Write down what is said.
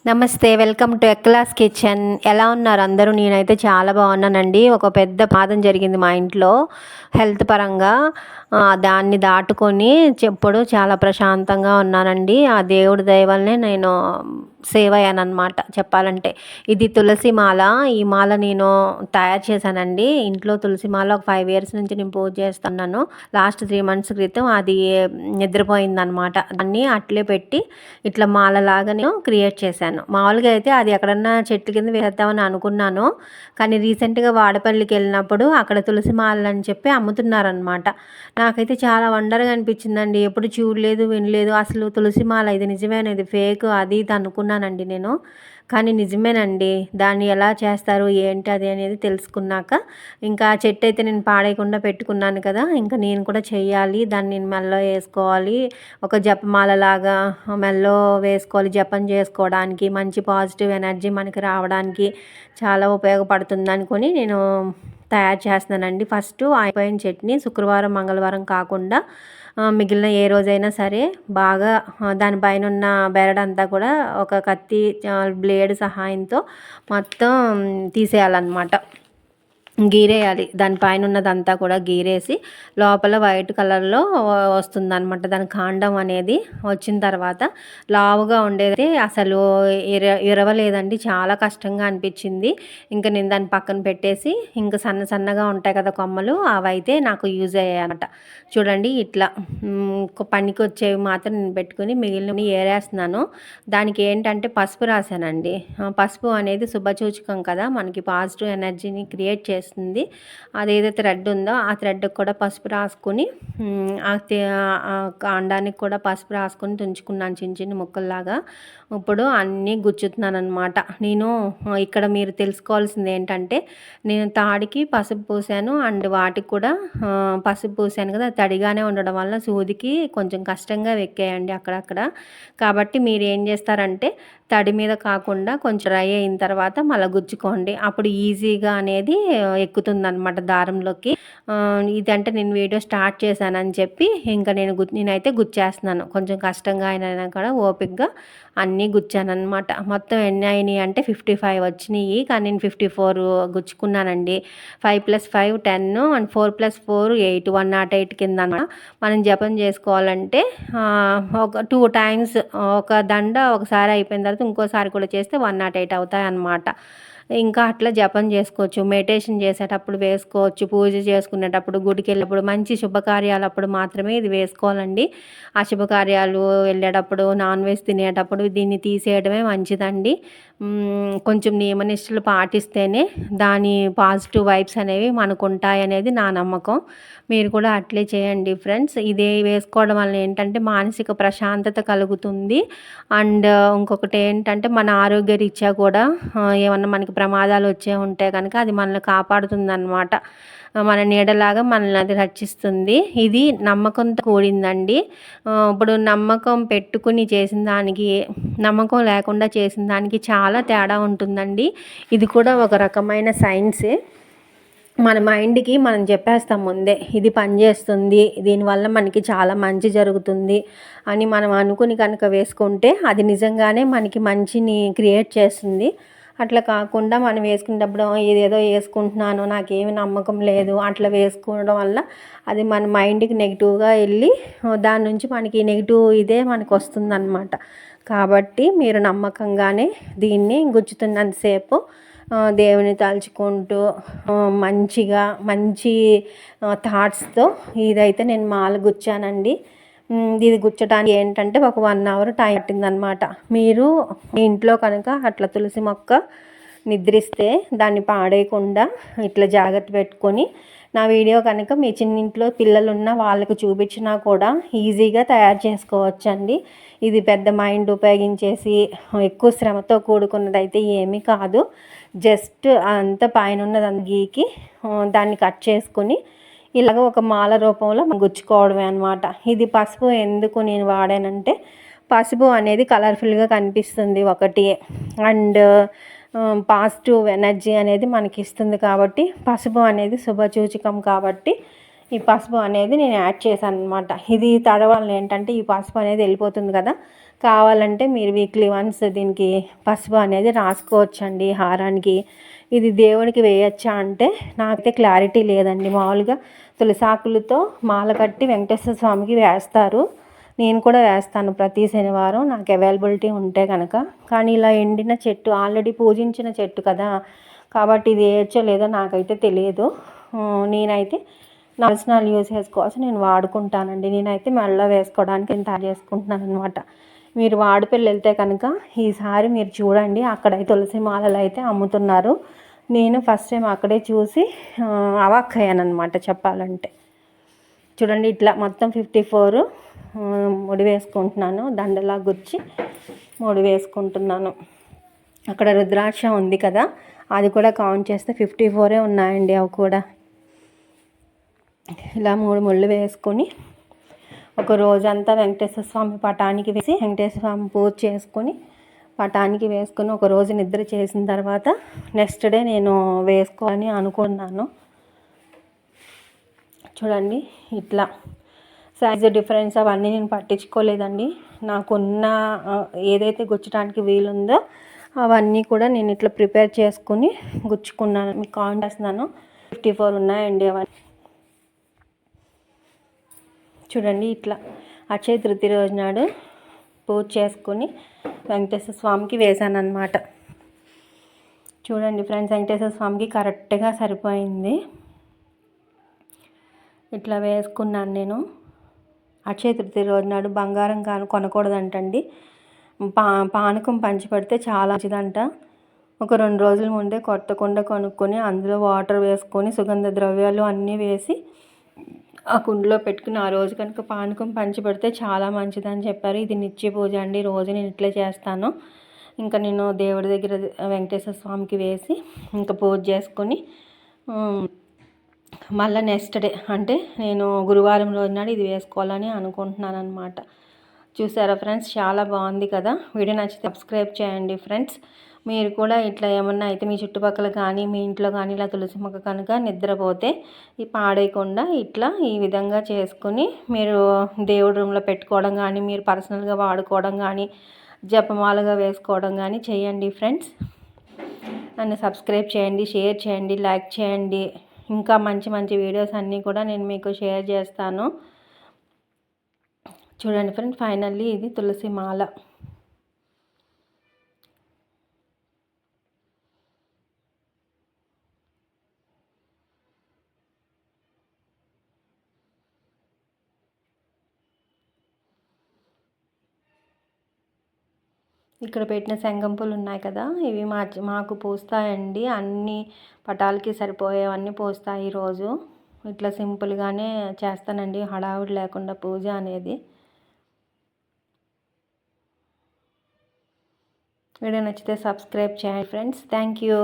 నమస్తే. Welcome to ఎక్లాస్ kitchen. ఎలా ఉన్నారు అందరూ? నేనైతే చాలా బాగున్నానండి. ఒక పెద్ద ప్రమాదం జరిగింది మా ఇంట్లో హెల్త్ పరంగా. దాన్ని దాటుకొని ఇప్పుడు చాలా ప్రశాంతంగా ఉన్నానండి. ఆ దేవుడి దయ వల్లనే నేను సేవ్ అయ్యానన్నమాట చెప్పాలంటే. ఇది తులసి మాల. ఈ మాల నేను తయారు చేశానండి ఇంట్లో. తులసి మాల ఒక 5 ఇయర్స్ నుంచి నేను పూజ చేస్తున్నాను. లాస్ట్ 3 మంత్స్ క్రితం అది నిద్రపోయిందనమాట. దాన్ని అట్లే పెట్టి ఇట్లా మాలలాగా నేను క్రియేట్ చేశాను. మామూలుగా అయితే అది ఎక్కడన్నా చెట్టు కింద వేద్దామని అనుకున్నాను. కానీ రీసెంట్గా వాడపల్లికి వెళ్ళినప్పుడు అక్కడ తులసి మాలలు అని చెప్పి అమ్ముతున్నారనమాట. నాకైతే చాలా వండర్గా అనిపించిందండి. ఎప్పుడు చూడలేదు, వినలేదు. అసలు తులసి మాల ఇది నిజమేనా, ఇది ఫేక్, అది ఇది అనుకున్నానండి నేను. కానీ నిజమేనండి. దాన్ని ఎలా చేస్తారు ఏంటి అది అనేది తెలుసుకున్నాక ఇంకా చెట్టు అయితే నేను పాడేయకుండా పెట్టుకున్నాను కదా, ఇంకా నేను కూడా చెయ్యాలి. దాన్ని నేను మెల్లో వేసుకోవాలి. ఒక జపమాలలాగా మెల్లో వేసుకోవాలి. జపం చేసుకోవడానికి మంచి పాజిటివ్ ఎనర్జీ మనకి రావడానికి చాలా ఉపయోగపడుతుంది అనుకొని నేను తయారు చేస్తున్నానండి. ఫస్ట్ అయిపోయిన చట్నీ శుక్రవారం మంగళవారం కాకుండా మిగిలిన ఏ రోజైనా సరే బాగా దానిపైన ఉన్న బెరడంతా కూడా ఒక కత్తి బ్లేడ్ సహాయంతో మొత్తం తీసేయాలన్నమాట. గీరేయాలి. దానిపైన ఉన్నదంతా కూడా గీరేసి లోపల వైట్ కలర్లో వస్తుందన్నమాట. దాని కాండం అనేది వచ్చిన తర్వాత లావుగా ఉండేది అసలు ఇరవలేదండి. చాలా కష్టంగా అనిపించింది. ఇంకా నేను దాన్ని పక్కన పెట్టేసి ఇంకా సన్న సన్నగా ఉంటాయి కదా కొమ్మలు, అవైతే నాకు యూజ్ అయ్యాయి అన్నమాట. చూడండి ఇట్లా పనికి వచ్చేవి మాత్రం నేను పెట్టుకుని మిగిలినవి ఏరేస్తున్నాను. దానికి ఏంటంటే పసుపు రాశానండి. పసుపు అనేది శుభసూచకం కదా, మనకి పాజిటివ్ ఎనర్జీని క్రియేట్ చేస్తుంది. అదేదో థ్రెడ్ ఉందో ఆ థ్రెడ్కి కూడా పసుపు రాసుకుని ఆ కాండానికి కూడా పసుపు రాసుకొని తుంచుకున్నాను చిన్న చిన్న ముక్కల్లాగా. ఇప్పుడు అన్నీ గుచ్చుతున్నాను అనమాట. నేను ఇక్కడ మీరు తెలుసుకోవాల్సింది ఏంటంటే, నేను తాడికి పసుపు పూసాను అండ్ వాటికి కూడా పసుపు పూసాను కదా, తడిగానే ఉండడం వల్ల సూదికి కొంచెం కష్టంగా ఎక్కాయండి అక్కడక్కడ. కాబట్టి మీరు ఏం చేస్తారంటే తడి మీద కాకుండా కొంచెం డ్రై అయిన తర్వాత మళ్ళీ గుచ్చుకోండి. అప్పుడు ఈజీగా అనేది ఎక్కుతుందన్నమాట దారంలోకి. ఇదంటే నేను వీడియో స్టార్ట్ చేశానని చెప్పి ఇంకా నేనైతే గుచ్చేస్తున్నాను. కొంచెం కష్టంగా అయినా కూడా ఓపికగా అన్నీ గుచ్చానమాట. మొత్తం ఎన్ని అయినాయి అంటే 55 వచ్చినాయి. కానీ నేను 54 గుచ్చుకున్నానండి. 5+5 10 అండ్ 4+4 8 108 కింద అనమాట. మనం జపం చేసుకోవాలంటే ఒక 2 టైమ్స్ ఒక దండ ఒకసారి అయిపోయిన తర్వాత ఇంకోసారి కూడా చేస్తే 108 అవుతాయి అన్నమాట. ఇంకా అట్లా జపం చేసుకోవచ్చు. మెడిటేషన్ చేసేటప్పుడు వేసుకోవచ్చు. పూజ చేసుకునేటప్పుడు, గుడికి వెళ్ళేటప్పుడు, మంచి శుభకార్యాలప్పుడు మాత్రమే ఇది వేసుకోవాలండి. ఆ శుభకార్యాలు వెళ్ళేటప్పుడు, నాన్ వెజ్ తినేటప్పుడు దీన్ని తీసేయడమే మంచిదండి. కొంచెం నియమనిష్టలు పాటిస్తేనే దాని పాజిటివ్ వైబ్స్ అనేవి మనకు ఉంటాయి అనేది నా నమ్మకం. మీరు కూడా అట్లే చేయండి ఫ్రెండ్స్. ఇదే వేసుకోవడం వల్ల ఏంటంటే మానసిక ప్రశాంతత కలుగుతుంది. అండ్ ఇంకొకటి ఏంటంటే మన ఆరోగ్య రీత్యా కూడా ఏమన్నా మనకి ప్రమాదాలు వచ్చే ఉంటే కనుక అది మనల్ని కాపాడుతుంది అన్నమాట. మన నీడలాగా మనల్ని అది రక్షిస్తుంది. ఇది నమ్మకంతో కూడిందండి. ఇప్పుడు నమ్మకం పెట్టుకుని చేసిన దానికి, నమ్మకం లేకుండా చేసిన దానికి చాలా తేడా ఉంటుందండి. ఇది కూడా ఒక రకమైన సైన్సే. మన మైండ్కి మనం చెప్పేస్తాం ముందే ఇది పనిచేస్తుంది, దీనివల్ల మనకి చాలా మంచి జరుగుతుంది అని మనం అనుకుని కనుక వేసుకుంటే అది నిజంగానే మనకి మంచిని క్రియేట్ చేస్తుంది. అట్లా కాకుండా మనం వేసుకునేటప్పుడు ఇదేదో వేసుకుంటున్నాను, నాకేమి నమ్మకం లేదు అట్లా వేసుకోవడం వల్ల అది మన మైండ్కి నెగిటివ్గా వెళ్ళి దాని నుంచి మనకి నెగిటివ్ ఇదే మనకు వస్తుందన్నమాట. కాబట్టి మీరు నమ్మకంగానే దీన్ని గుచ్చుతున్నంతసేపు దేవుని తలుచుకుంటూ మంచిగా మంచి థాట్స్తో ఇదైతే నేను మాల గుచ్చానండి. ఇది గుచ్చడానికి ఏంటంటే ఒక 1 అవర్ టైం పట్టిందనమాట. మీరు మీ ఇంట్లో కనుక అట్లా తులసి మొక్క నిద్రిస్తే దాన్ని పాడేయకుండా ఇట్లా జాగ్రత్త పెట్టుకొని నా వీడియో కనుక మీ చిన్నింట్లో పిల్లలు ఉన్న వాళ్ళకి చూపించినా కూడా ఈజీగా తయారు చేసుకోవచ్చండి. ఇది పెద్ద మైండ్ ఉపయోగించేసి ఎక్కువ శ్రమతో కూడుకున్నదైతే ఏమీ కాదు. జస్ట్ అంత పైన ఉన్నది గీకి దాన్ని కట్ చేసుకుని ఇలాగ ఒక మాల రూపంలో గుచ్చుకోవడమే అనమాట. ఇది పసుపు ఎందుకు నేను వాడానంటే, పసుపు అనేది కలర్ఫుల్గా కనిపిస్తుంది ఒకటి, అండ్ పాజిటివ్ ఎనర్జీ అనేది మనకి ఇస్తుంది. కాబట్టి పసుపు అనేది శుభసూచకం కాబట్టి ఈ పసుపు అనేది నేను యాడ్ చేశాను అనమాట. ఇది తడవల్ల ఏంటంటే ఈ పసుపు అనేది వెళ్ళిపోతుంది కదా, కావాలంటే మీరు వీక్లీ వన్స్ దీనికి పసుపు అనేది రాసుకోవచ్చండి హారానికి. ఇది దేవునికి వేయచ్చా అంటే నాకైతే క్లారిటీ లేదండి. మామూలుగా తులసాకులతో మాల కట్టి వెంకటేశ్వర స్వామికి వేస్తారు. నేను కూడా వేస్తాను ప్రతి శనివారం నాకు అవైలబిలిటీ ఉంటే కనుక. కానీ ఇలా ఎండిన చెట్టు ఆల్రెడీ పూజించిన చెట్టు కదా, కాబట్టి ఇది వేయచ్చో లేదో నాకైతే తెలియదు. నేనైతే నలసనాలు యూజ్ చేసుకోవచ్చు, నేను వాడుకుంటానండి. నేనైతే మెడలో వేసుకోవడానికి నేను తయారు చేసుకుంటున్నాను అనమాట. మీరు వాడపల్లి వెళ్తే కనుక ఈసారి మీరు చూడండి, అక్కడైతే తులసి మాలలు అయితే అమ్ముతున్నారు. నేను ఫస్ట్ టైం అక్కడే చూసి అవాక్కయ్యాను అనమాట చెప్పాలంటే. చూడండి ఇట్లా మొత్తం 54 ముడి వేసుకుంటున్నాను, దండలా గుచ్చి ముడి వేసుకుంటున్నాను. అక్కడ రుద్రాక్ష ఉంది కదా, అది కూడా కౌంట్ చేస్తే 54 ఉన్నాయండి. అవి కూడా ఇలా 3 ముళ్ళు వేసుకొని ఒక రోజంతా వెంకటేశ్వర స్వామి పటానికి వేసి వెంకటేశ్వర స్వామి పూజ చేసుకొని పటానికి వేసుకొని ఒక రోజు నిద్ర చేసిన తర్వాత నెక్స్ట్ డే నేను వేసుకోవాలని అనుకున్నాను. చూడండి ఇట్లా సైజు డిఫరెన్స్ అవన్నీ నేను పట్టించుకోలేదండి. నాకున్న ఏదైతే గుచ్చడానికి వీలుందో అవన్నీ కూడా నేను ఇట్లా ప్రిపేర్ చేసుకుని గుచ్చుకున్నాను. మీకు కౌంట్ చేస్తున్నాను, 54 ఉన్నాయండి అవన్నీ. చూడండి ఇట్లా అక్షయ తృతీయ రోజు నాడు పూజ చేసుకొని వెంకటేశ్వర స్వామికి వేసాను అనమాట. చూడండి ఫ్రెండ్స్, వెంకటేశ్వర స్వామికి కరెక్ట్గా సరిపోయింది. ఇట్లా వేసుకున్నాను నేను. అక్షయ తృతీయ రోజు నాడు బంగారం కొనకూడదంటండి. పానకం పంచిపెడితే చాలా మంచిదంట. ఒక 2 రోజుల ముందే కొత్త కుండ కొనుక్కొని అందులో వాటర్ వేసుకొని సుగంధ ద్రవ్యాలు అన్నీ వేసి ఆ కుండలో పెట్టుకుని ఆ రోజు కనుక పానకం పంచిపెడితే చాలా మంచిదని చెప్పారు. ఇది నిత్య పూజ అండి, రోజు నేను ఇట్లే చేస్తాను. ఇంకా నేను దేవుడి దగ్గర వెంకటేశ్వర స్వామికి వేసి ఇంకా పూజ చేసుకొని మళ్ళీ నెక్స్ట్ డే అంటే నేను గురువారం రోజు నాడు ఇది వేసుకోవాలని అనుకుంటున్నాను అనమాట. చూసారా ఫ్రెండ్స్, చాలా బాగుంది కదా. వీడియో నచ్చితే సబ్స్క్రైబ్ చేయండి ఫ్రెండ్స్. మీరు కూడా ఇట్లా ఏమన్నా అయితే మీ చుట్టుపక్కల కానీ మీ ఇంట్లో కానీ ఇలా తులసి మొక్క కనుక నిద్రపోతే ఈ పాడేయకుండా ఇట్లా ఈ విధంగా చేసుకుని మీరు దేవుడి రూమ్లో పెట్టుకోవడం కానీ మీరు పర్సనల్గా వాడుకోవడం కానీ జపమాలగా వేసుకోవడం కానీ చేయండి ఫ్రెండ్స్. నన్ను సబ్స్క్రైబ్ చేయండి, షేర్ చేయండి, లైక్ చేయండి. ఇంకా మంచి మంచి వీడియోస్ అన్నీ కూడా నేను మీకు షేర్ చేస్తాను. చూడండి ఫ్రెండ్స్, ఫైనల్లీ ఇది తులసి మాల. ఇక్కడ పెట్టిన శంఖం పూలు ఉన్నాయి కదా, ఇవి మాకు పూస్తాయండి. అన్ని పటాలకి సరిపోయేవన్నీ పూస్తాయి ఈరోజు. ఇట్లా సింపుల్గానే చేస్తానండి, హడావుడి లేకుండా పూజ అనేది. వీడియో నచ్చితే సబ్స్క్రైబ్ చేయండి ఫ్రెండ్స్. Thank you.